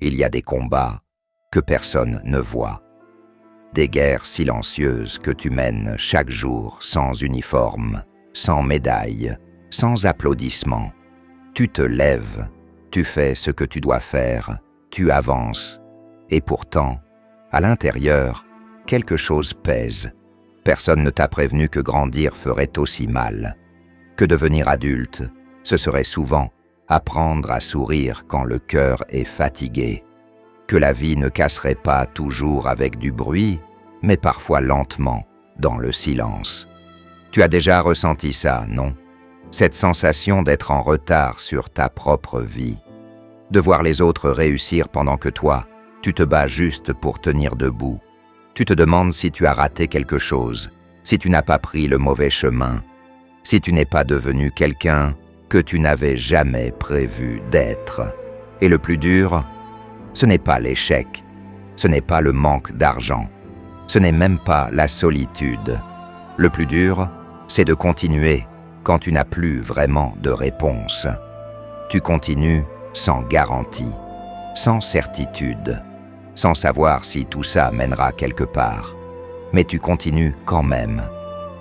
il y a des combats que personne ne voit. Des guerres silencieuses que tu mènes chaque jour sans uniforme, sans médaille, sans applaudissements. Tu te lèves, tu fais ce que tu dois faire, tu avances. Et pourtant, à l'intérieur, quelque chose pèse. Personne ne t'a prévenu que grandir ferait aussi mal. Que devenir adulte, ce serait souvent apprendre à sourire quand le cœur est fatigué. Que la vie ne casserait pas toujours avec du bruit, mais parfois lentement, dans le silence. Tu as déjà ressenti ça, non? Cette sensation d'être en retard sur ta propre vie. De voir les autres réussir pendant que toi, tu te bats juste pour tenir debout. Tu te demandes si tu as raté quelque chose, si tu n'as pas pris le mauvais chemin, si tu n'es pas devenu quelqu'un que tu n'avais jamais prévu d'être. Et le plus dur, ce n'est pas l'échec, ce n'est pas le manque d'argent, ce n'est même pas la solitude. Le plus dur, c'est de continuer quand tu n'as plus vraiment de réponse. Tu continues sans garantie, sans certitude, sans savoir si tout ça mènera quelque part. Mais tu continues quand même.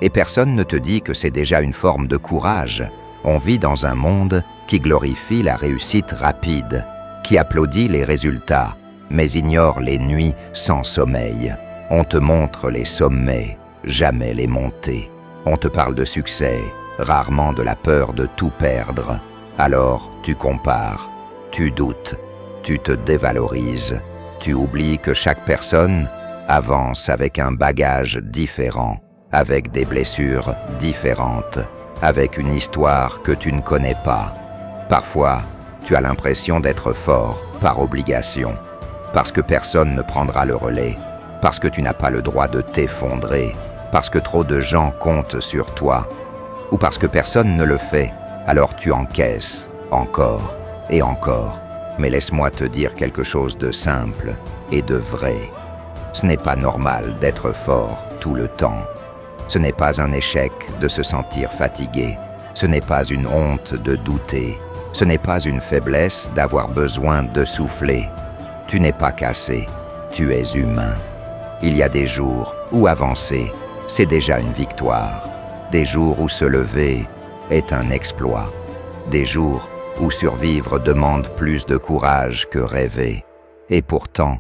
Et personne ne te dit que c'est déjà une forme de courage. On vit dans un monde qui glorifie la réussite rapide, qui applaudit les résultats, mais ignore les nuits sans sommeil. On te montre les sommets, jamais les montées. On te parle de succès, rarement de la peur de tout perdre. Alors tu compares, tu doutes, tu te dévalorises. Tu oublies que chaque personne avance avec un bagage différent, avec des blessures différentes, avec une histoire que tu ne connais pas. Parfois, tu as l'impression d'être fort par obligation, parce que personne ne prendra le relais, parce que tu n'as pas le droit de t'effondrer, parce que trop de gens comptent sur toi, ou parce que personne ne le fait, alors tu encaisses, encore et encore. Mais laisse-moi te dire quelque chose de simple et de vrai. Ce n'est pas normal d'être fort tout le temps. Ce n'est pas un échec de se sentir fatigué. Ce n'est pas une honte de douter. Ce n'est pas une faiblesse d'avoir besoin de souffler. Tu n'es pas cassé, tu es humain. Il y a des jours où avancer, c'est déjà une victoire. Des jours où se lever est un exploit. Des jours où survivre demande plus de courage que rêver. Et pourtant,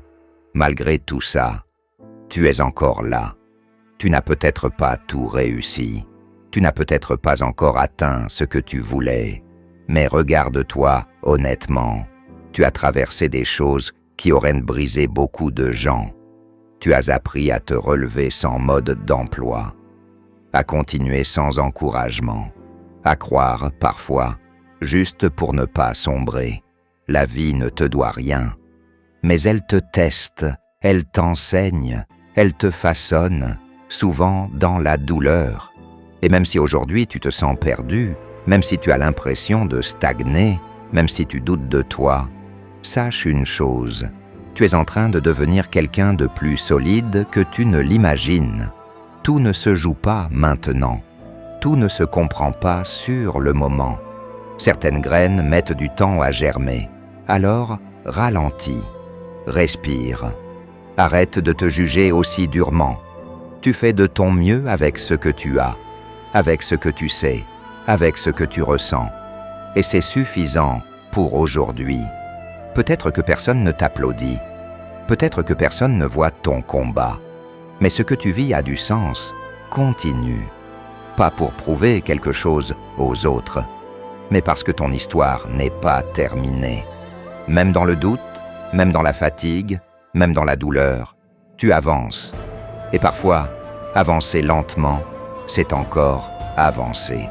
malgré tout ça, tu es encore là. Tu n'as peut-être pas tout réussi. Tu n'as peut-être pas encore atteint ce que tu voulais. Mais regarde-toi honnêtement. Tu as traversé des choses qui auraient brisé beaucoup de gens. Tu as appris à te relever sans mode d'emploi, à continuer sans encouragement, à croire parfois juste pour ne pas sombrer. La vie ne te doit rien, mais elle te teste, elle t'enseigne, elle te façonne, souvent dans la douleur. Et même si aujourd'hui tu te sens perdu, même si tu as l'impression de stagner, même si tu doutes de toi, sache une chose, tu es en train de devenir quelqu'un de plus solide que tu ne l'imagines. Tout ne se joue pas maintenant, tout ne se comprend pas sur le moment. Certaines graines mettent du temps à germer. Alors, ralentis, respire. Arrête de te juger aussi durement. Tu fais de ton mieux avec ce que tu as, avec ce que tu sais, avec ce que tu ressens. Et c'est suffisant pour aujourd'hui. Peut-être que personne ne t'applaudit. Peut-être que personne ne voit ton combat. Mais ce que tu vis a du sens. Continue. Pas pour prouver quelque chose aux autres, mais parce que ton histoire n'est pas terminée. Même dans le doute, même dans la fatigue, même dans la douleur, tu avances. Et parfois, avancer lentement, c'est encore avancer.